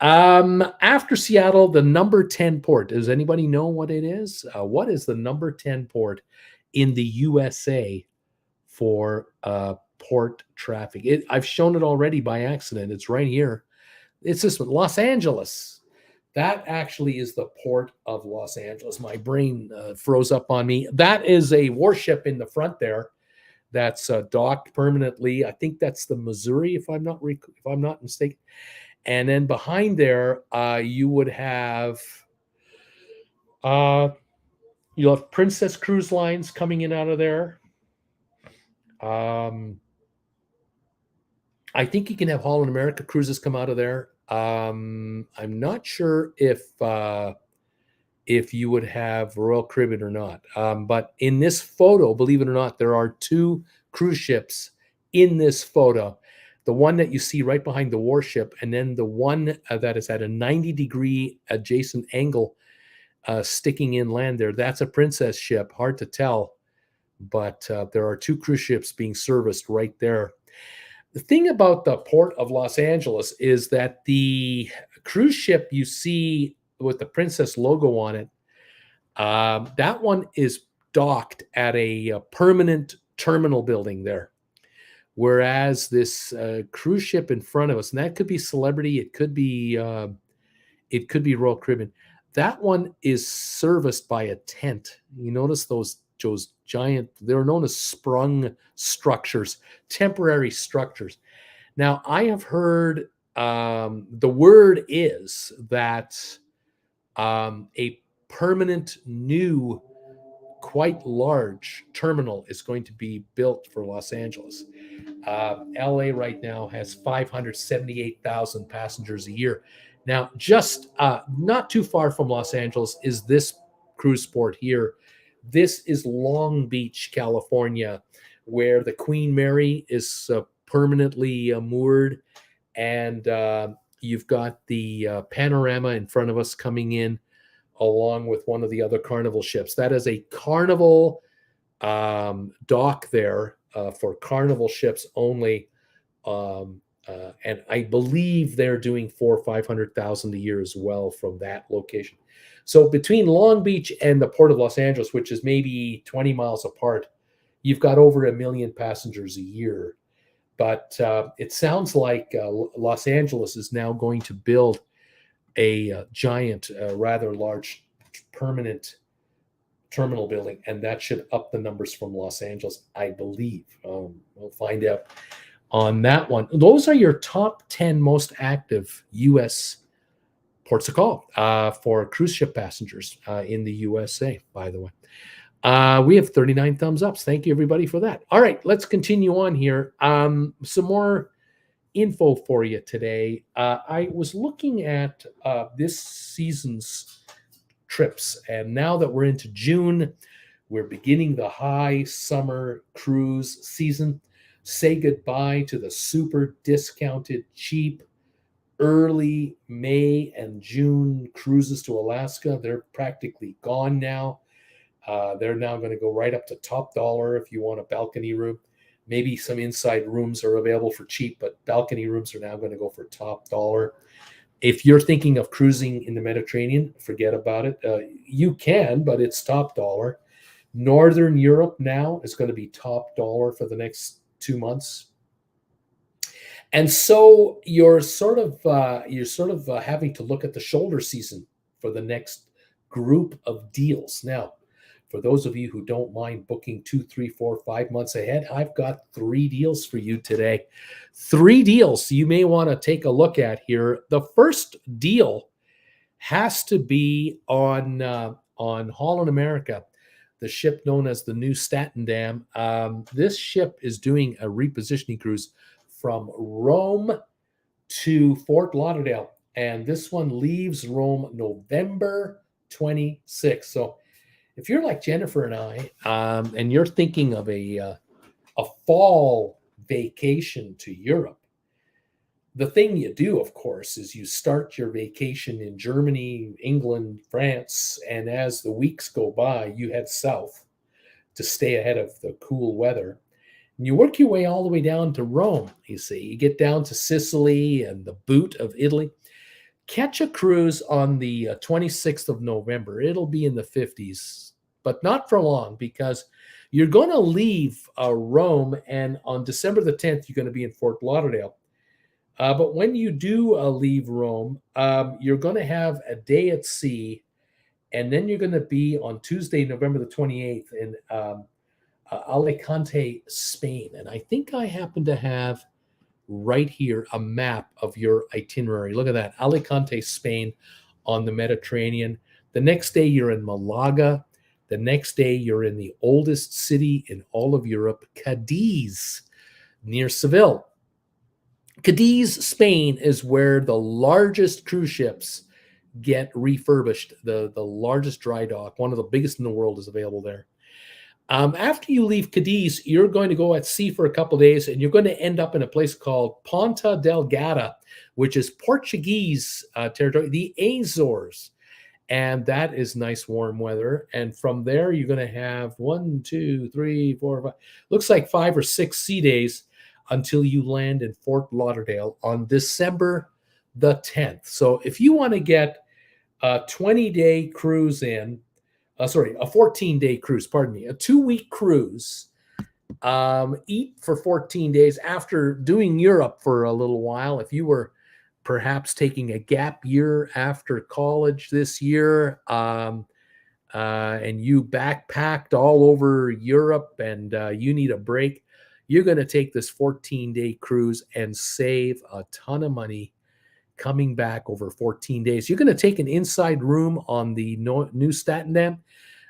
After Seattle, the number 10 port. Does anybody know what it is? What is the number 10 port in the USA for port traffic? I've shown it already by accident. It's right here. It's this one, Los Angeles. That actually is the port of Los Angeles. My brain froze up on me. That is a warship in the front there that's docked permanently. I think that's the Missouri, if I'm not mistaken. And then behind there, you would have you'll have Princess Cruise Lines coming in out of there. I think you can have Holland America Cruises come out of there. I'm not sure if you would have Royal Caribbean or not. But in this photo, believe it or not, there are 2 cruise ships in this photo. The one that you see right behind the warship, and then the one that is at a 90-degree adjacent angle sticking inland there. That's a Princess ship. Hard to tell, but there are 2 cruise ships being serviced right there. The thing about the port of Los Angeles is that the cruise ship you see with the Princess logo on it, that one is docked at a permanent terminal building there. Whereas this cruise ship in front of us, and that could be Celebrity, it could be Royal Caribbean. That one is serviced by a tent. You notice those giant, they're known as sprung structures, temporary structures. Now, I have heard the word is that a permanent new, quite large terminal is going to be built for Los Angeles. LA right now has 578,000 passengers a year. Now, just not too far from Los Angeles is this cruise port here. This is Long Beach, California, where the Queen Mary is permanently moored. And you've got the panorama in front of us coming in along with one of the other Carnival ships. That is a Carnival dock there for Carnival ships only. And I believe they're doing 400,000 or 500,000 a year as well from that location. So between Long Beach and the Port of Los Angeles, which is maybe 20 miles apart, you've got over 1 million passengers a year. But it sounds like Los Angeles is now going to build a giant, rather large, permanent terminal building, and that should up the numbers from Los Angeles, I believe. We'll find out on that one. Those are your top 10 most active U.S. ports of call for cruise ship passengers in the USA, by the way. We have 39 thumbs ups. Thank you, everybody, for that. All right, let's continue on here. Some more info for you today. I was looking at this season's trips, and now that we're into June, we're beginning the high summer cruise season. Say goodbye to the super discounted, cheap early May and June cruises to Alaska. They're practically gone now. They're now going to go right up to top dollar if you want a balcony room. Maybe some inside rooms are available for cheap, but balcony rooms are now going to go for top dollar. If you're thinking of cruising in the Mediterranean, forget about it. You can, but it's top dollar. Northern Europe now is going to be top dollar for the next 2 months. And so you're sort of having to look at the shoulder season for the next group of deals. Now, for those of you who don't mind booking 2, 3, 4, 5 months ahead, I've got 3 deals for you today. 3 deals you may want to take a look at here. The first deal has to be on Holland America, the ship known as the New Statendam. This ship is doing a repositioning cruise from Rome to Fort Lauderdale, and this one leaves Rome November 26th. So if you're like Jennifer and I, and you're thinking of a fall vacation to Europe, the thing you do, of course, is you start your vacation in Germany, England, France, and as the weeks go by, you head south to stay ahead of the cool weather. And you work your way all the way down to Rome, you see. You get down to Sicily and the boot of Italy. Catch a cruise on the 26th of November. It'll be in the 50s, but not for long, because you're going to leave Rome, and on December the 10th, you're going to be in Fort Lauderdale. But when you do leave Rome, you're going to have a day at sea, and then you're going to be on Tuesday, November the 28th in Alicante, Spain. And I think I happen to have right here a map of your itinerary. Look at that, Alicante, Spain on the Mediterranean. The next day you're in Malaga. The next day you're in the oldest city in all of Europe, Cadiz, near Seville. Cadiz, Spain is where the largest cruise ships get refurbished. The largest dry dock, one of the biggest in the world, is available there. After you leave Cadiz, you're going to go at sea for a couple of days, and you're going to end up in a place called Ponta Delgada, which is Portuguese territory, the Azores. And that is nice warm weather. And from there, you're going to have 1, 2, 3, 4, 5, looks like 5 or 6 sea days until you land in Fort Lauderdale on December the 10th. So if you want to get a 20-day cruise in, a 14-day cruise, pardon me, a 2-week cruise, eat for 14 days after doing Europe for a little while. If you were perhaps taking a gap year after college this year, and you backpacked all over Europe and you need a break, you're going to take this 14-day cruise and save a ton of money coming back over 14 days. You're going to take an inside room on the new Statendam.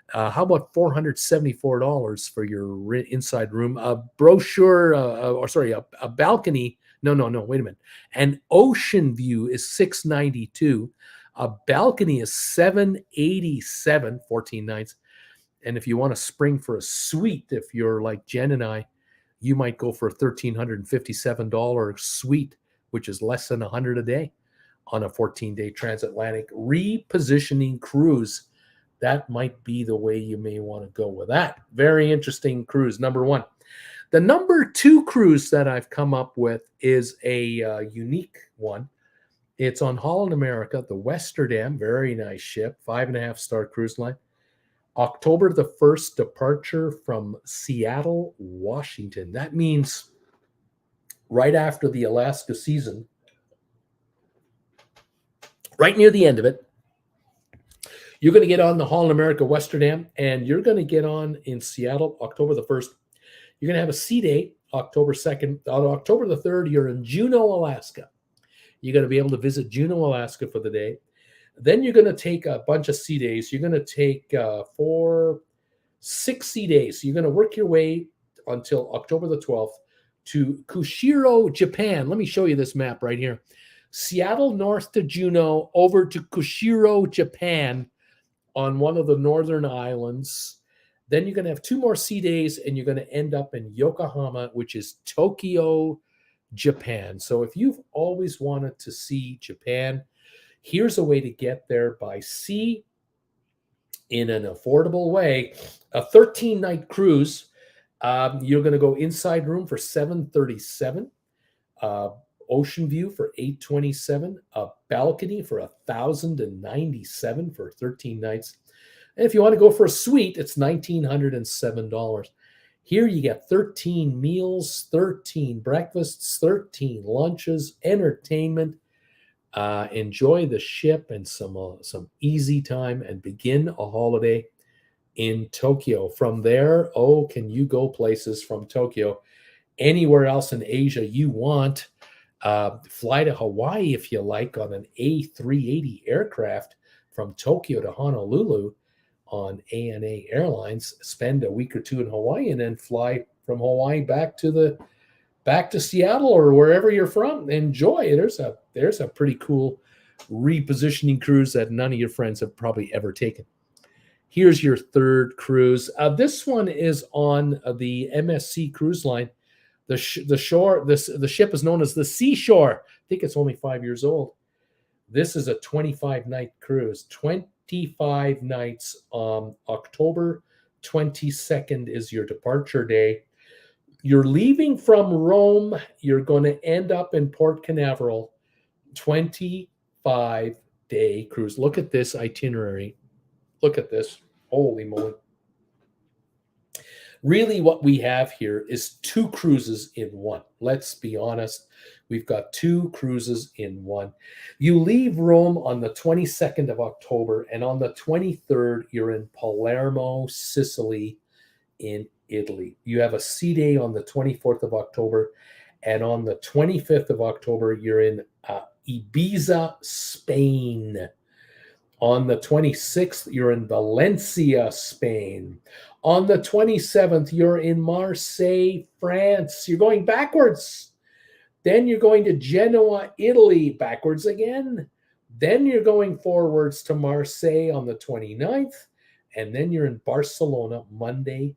How about $474 for your inside room? A brochure, a balcony. No, wait a minute. An ocean view is $692. A balcony is $787, 14 nights. And if you want to spring for a suite, if you're like Jen and I, you might go for a $1,357 suite, which is less than $100 a day on a 14-day transatlantic repositioning cruise. That might be the way you may want to go with that. Very interesting cruise, number one. The number two cruise that I've come up with is a unique one. It's on Holland America, the Westerdam, very nice ship, 5.5-star cruise line. October the 1st, departure from Seattle, Washington. That means right after the Alaska season, right near the end of it, you're going to get on the Holland America Westerdam, and you're going to get on in Seattle, October the 1st. You're going to have a sea day, October 2nd. On October the 3rd, you're in Juneau, Alaska. You're going to be able to visit Juneau, Alaska for the day. Then you're going to take a bunch of sea days. You're going to take 6 sea days. You're going to work your way until October the 12th to Kushiro, Japan. Let me show you this map right here. Seattle north to Juneau, over to Kushiro, Japan on one of the northern islands. Then you're going to have 2 more sea days, and you're going to end up in Yokohama, which is Tokyo, Japan. So if you've always wanted to see Japan, here's a way to get there by sea in an affordable way. A 13-night cruise. You're going to go inside room for $737. Ocean view for $827. A balcony for $1,097 for 13 nights. And if you want to go for a suite, it's $1,907. Here you get 13 meals, 13 breakfasts, 13 lunches, entertainment. Enjoy the ship and some easy time, and begin a holiday in Tokyo. From there, can you go places from Tokyo anywhere else in Asia you want? Fly to Hawaii if you like on an A380 aircraft from Tokyo to Honolulu on ANA Airlines. Spend a week or two in Hawaii and then fly from Hawaii back to Seattle or wherever you're from. Enjoy. There's a pretty cool repositioning cruise that none of your friends have probably ever taken. Here's your third cruise. This one is on the MSC cruise line. The ship is known as the Seashore. I think it's only 5 years old. This is a 25-night cruise. 25 nights. October 22nd is your departure day. You're leaving from Rome. You're going to end up in Port Canaveral. 25-day cruise. Look at this itinerary. Look at this. Holy moly. Really, what we have here is 2 cruises in one. Let's be honest. We've got 2 cruises in one. You leave Rome on the 22nd of October, and on the 23rd, you're in Palermo, Sicily, in Italy. You have a sea day on the 24th of October, and on the 25th of October, you're in Ibiza, Spain. On the 26th, you're in Valencia, Spain. On the 27th, you're in Marseille, France. You're going backwards. Then you're going to Genoa, Italy, backwards again. Then you're going forwards to Marseille on the 29th. And then you're in Barcelona, Monday,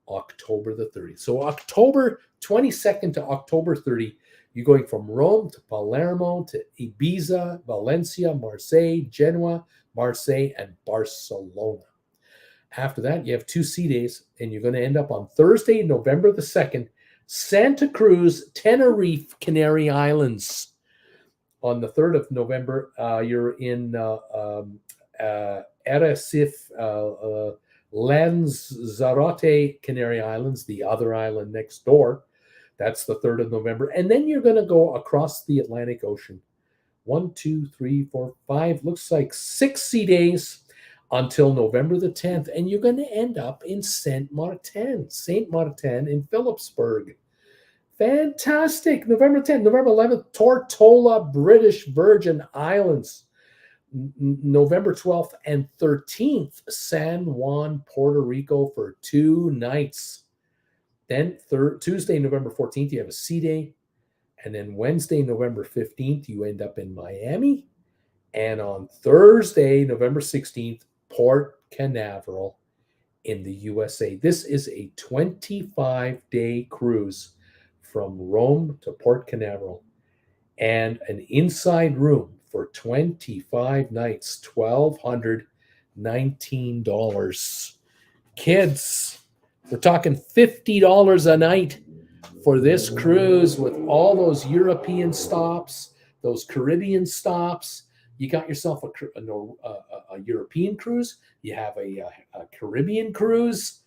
October the 30th. So October 22nd to October 30th, you're going from Rome to Palermo to Ibiza, Valencia, Marseille, Genoa, Marseille, and Barcelona. After that, you have 2 sea days, and you're going to end up on Thursday, November the 2nd, Santa Cruz, Tenerife, Canary Islands. On the 3rd of November, you're in Arrecife, Lanzarote, Canary Islands, the other island next door. That's the 3rd of November. And then you're going to go across the Atlantic Ocean. 1, 2, 3, 4, 5, looks like 6 sea days until November the 10th. And you're going to end up in Saint Martin in Philipsburg. Fantastic. November 10th, November 11th, Tortola, British Virgin Islands. November 12th and 13th, San Juan, Puerto Rico for 2 nights. Then Tuesday, November 14th, you have a sea day. And then Wednesday, November 15th, you end up in Miami. And on Thursday, November 16th, Port Canaveral in the USA. This is a 25-day cruise from Rome to Port Canaveral and an inside room for 25 nights, $1,219. Kids, we're talking $50 a night for this cruise with all those European stops, those Caribbean stops. You got yourself a European cruise. You have a Caribbean cruise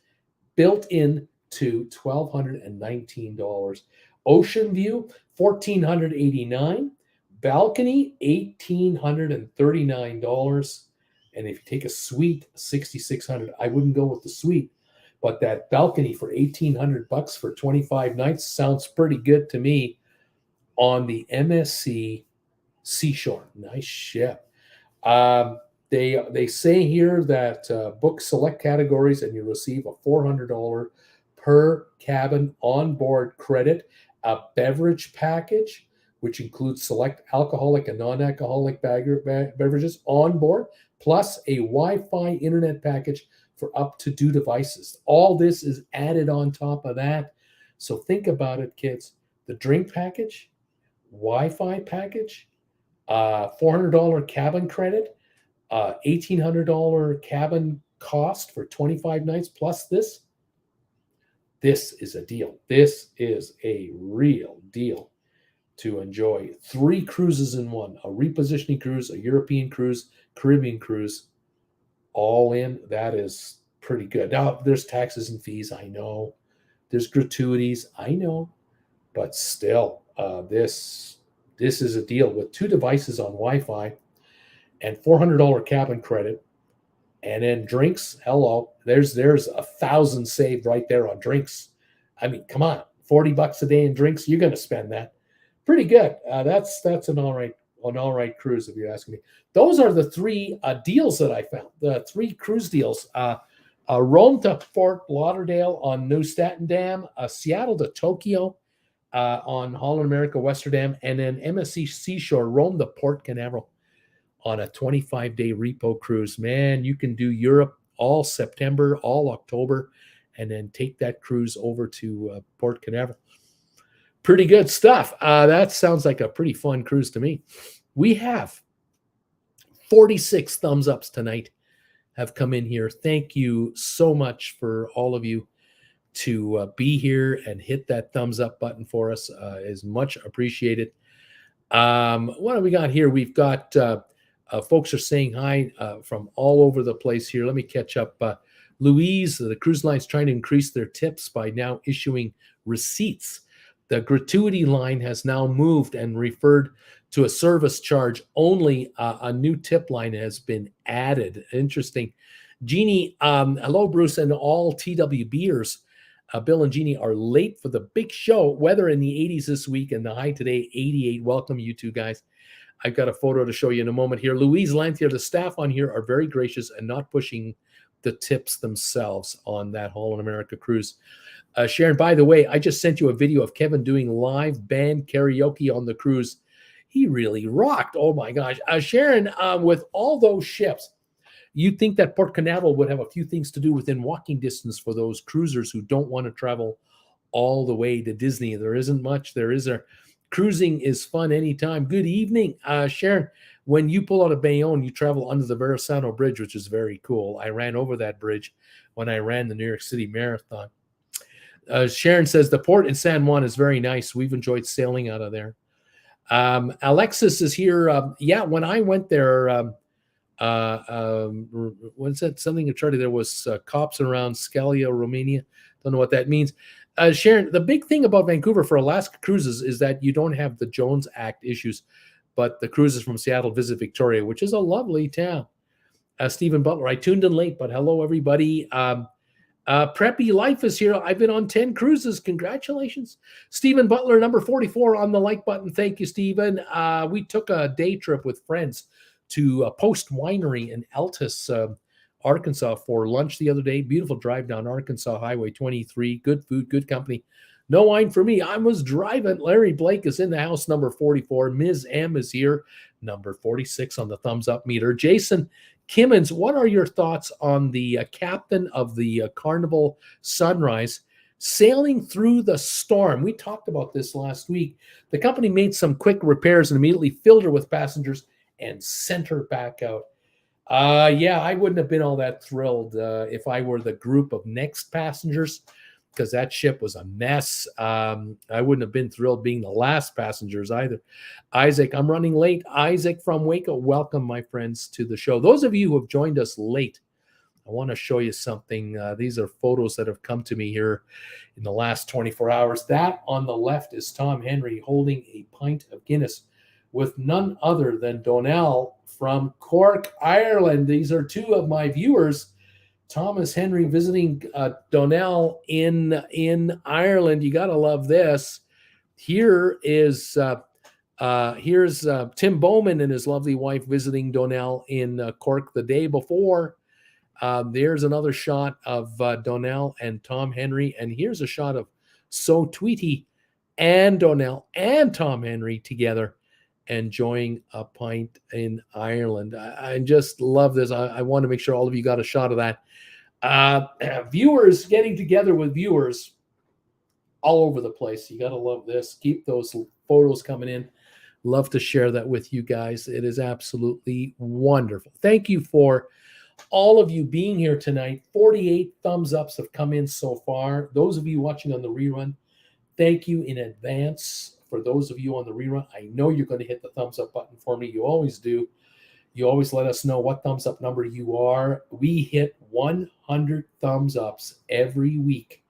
built in to $1,219. Ocean view, $1,489. Balcony, $1,839. And if you take a suite, $6,600. I wouldn't go with the suite, but that balcony for $1,800 for 25 nights sounds pretty good to me on the MSC Seashore. Nice ship. They say here that book select categories and you receive a $400 per cabin onboard credit, a beverage package, which includes select alcoholic and non-alcoholic beverages on board, plus a Wi-Fi internet package for up to 2 devices. All this is added on top of that. So think about it, kids. The drink package, Wi-Fi package, $400 cabin credit, $1,800 cabin cost for 25 nights, plus this. This is a deal. This is a real deal to enjoy 3 cruises in one, a repositioning cruise, a European cruise, Caribbean cruise, all in. That is pretty good. Now, there's taxes and fees, I know. There's gratuities, I know. But still, this is a deal with 2 devices on Wi-Fi and $400 cabin credit. And then drinks, hello, there's $1,000 saved right there on drinks. I mean, come on, $40 a day in drinks, you're going to spend that. Pretty good. That's an all right cruise, if you're asking me. Those are the 3 deals that I found. The 3 cruise deals: Rome to Fort Lauderdale on New Staten Dam, Seattle to Tokyo on Holland America Westerdam, and then MSC Seashore, Rome to Port Canaveral on a 25-day repo cruise. Man, you can do Europe all September, all October, and then take that cruise over to Port Canaveral. Pretty good stuff. That sounds like a pretty fun cruise to me. We have 46 thumbs ups tonight have come in here. Thank you so much for all of you to be here and hit that thumbs up button for us. Is much appreciated. What do we got here? We've got folks are saying hi from all over the place here. Let me catch up. Louise, the cruise line's trying to increase their tips by now issuing receipts. The gratuity line has now moved and referred to a service charge only. A new tip line has been added. Interesting. Jeannie, hello, Bruce, and all TWBers. Bill and Jeannie are late for the big show. Weather in the 80s this week and the high today, 88. Welcome, you two guys. I've got a photo to show you in a moment here. Louise Lanthier, the staff on here are very gracious and not pushing the tips themselves on that Holland America cruise. Sharon, by the way, I just sent you a video of Kevin doing live band karaoke on the cruise. He really rocked. Oh my gosh. Sharon, with all those ships, you'd think that Port Canaveral would have a few things to do within walking distance for those cruisers who don't want to travel all the way to Disney. There isn't much. Cruising is fun anytime. Good evening, Sharon. When you pull out of Bayonne, you travel under the Verrazano Bridge, which is very cool. I ran over that bridge when I ran the New York City Marathon. Sharon says the port in San Juan is very nice. We've enjoyed sailing out of there. Alexis is here. When I went there, what's that? Something in Charlie. There was cops around Scalia, Romania. Don't know what that means. Sharon, the big thing about Vancouver for Alaska cruises is that you don't have the Jones Act issues, but the cruises from Seattle visit Victoria, which is a lovely town. Stephen Butler, I tuned in late, but hello, everybody. Preppy Life is here. I've been on 10 cruises. Congratulations. Stephen Butler, number 44 on the like button. Thank you, Stephen. We took a day trip with friends to Post Winery in Altus, Arkansas for lunch the other day. Beautiful drive down Arkansas Highway 23. Good food, good company. No wine for me. I was driving. Larry Blake is in the house, number 44. Ms. M is here, number 46 on the thumbs up meter. Jason Kimmins, what are your thoughts on the captain of the Carnival Sunrise sailing through the storm? We talked about this last week. The company made some quick repairs and immediately filled her with passengers and sent her back out. Yeah, I wouldn't have been all that thrilled if I were the group of next passengers, because that ship was a mess. I wouldn't have been thrilled being the last passengers either. Isaac, I'm running late. Isaac from Waco, welcome, my friends, to the show. Those of you who have joined us late, I want to show you something. These are photos that have come to me here in the last 24 hours. That on the left is Tom Henry holding a pint of Guinness with none other than Donnell from Cork, Ireland. These are two of my viewers. Thomas Henry visiting Donnell in Ireland. You got to love this. Here's Tim Bowman and his lovely wife visiting Donnell in Cork the day before. There's another shot of Donnell and Tom Henry, and here's a shot of So Tweety and Donnell and Tom Henry together enjoying a pint in Ireland. I just love this. I want to make sure all of you got a shot of that. Viewers getting together with viewers all over the place. You got to love this. Keep those photos coming in. Love to share that with you guys. It is absolutely wonderful. Thank you for all of you being here tonight. 48 thumbs ups have come in so far. Those of you watching on the rerun, thank you in advance. For those of you on the rerun, I know you're going to hit the thumbs up button for me. You always do. You always let us know what thumbs up number you are. We hit 100 thumbs ups every week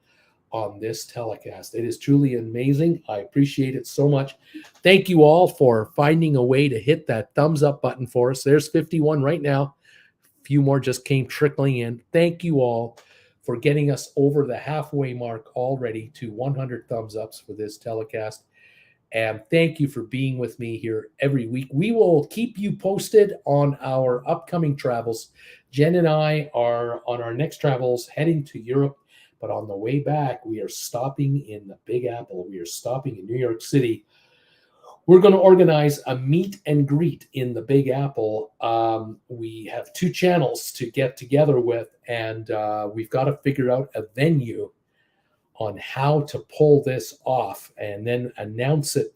on this telecast. It is truly amazing. I appreciate it so much. Thank you all for finding a way to hit that thumbs up button for us. There's 51 right now. A few more just came trickling in. Thank you all for getting us over the halfway mark already to 100 thumbs ups for this telecast. And thank you for being with me here every week. We will keep you posted on our upcoming travels. Jen and I are on our next travels heading to Europe. But on the way back, we are stopping in the Big Apple. We are stopping in New York City. We're going to organize a meet and greet in the Big Apple. We have two channels to get together with, and we've got to figure out a venue on how to pull this off and then announce it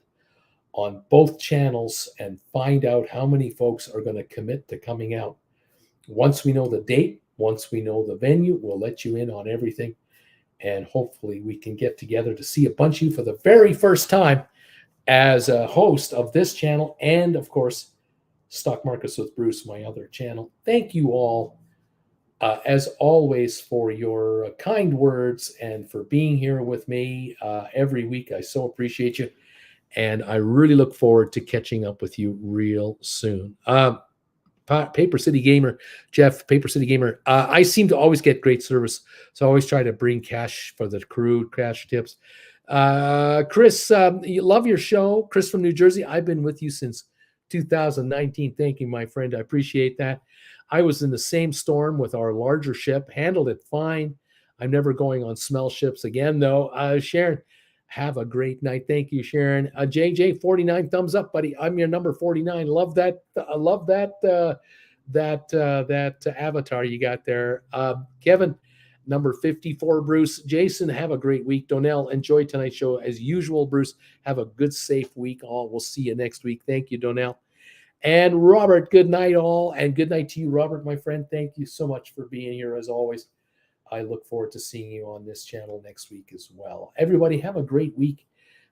on both channels and find out how many folks are going to commit to coming out. Once we know the date, once we know the venue, we'll let you in on everything. And hopefully we can get together to see a bunch of you for the very first time as a host of this channel and, of course, Stock Markets with Bruce, my other channel. Thank you all, as always, for your kind words and for being here with me every week. I so appreciate you. And I really look forward to catching up with you real soon. Paper City Gamer, Jeff, Paper City Gamer. I seem to always get great service, so I always try to bring cash for the crew, cash tips. Chris, you love your show. Chris from New Jersey, I've been with you since 2019. Thank you, my friend. I appreciate that. I was in the same storm with our larger ship, handled it fine. I'm never going on smell ships again, though. Sharon, have a great night. Thank you, Sharon. JJ, 49 thumbs up, buddy. I'm your number 49. Love that. I love that avatar you got there. Kevin, number 54. Bruce, Jason, have a great week. Donnell, enjoy tonight's show as usual. Bruce, have a good, safe week. All, we'll see you next week. Thank you, Donnell. And Robert, good night, all, and good night to you, Robert, my friend. Thank you so much for being here as always. I look forward to seeing you on this channel next week as well. Everybody, have a great week.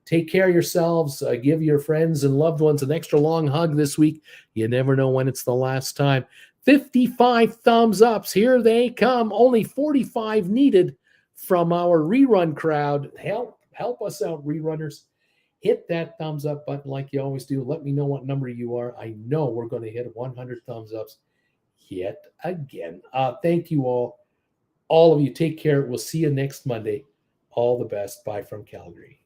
Take care of yourselves. Give your friends and loved ones an extra long hug this week. You never know when it's the last time. 55 thumbs ups. Here they come. Only 45 needed from our rerun crowd. Help us out, rerunners. Hit that thumbs up button like you always do. Let me know what number you are. I know we're going to hit 100 thumbs ups yet again. Thank you all. All of you, take care. We'll see you next Monday. All the best. Bye from Calgary.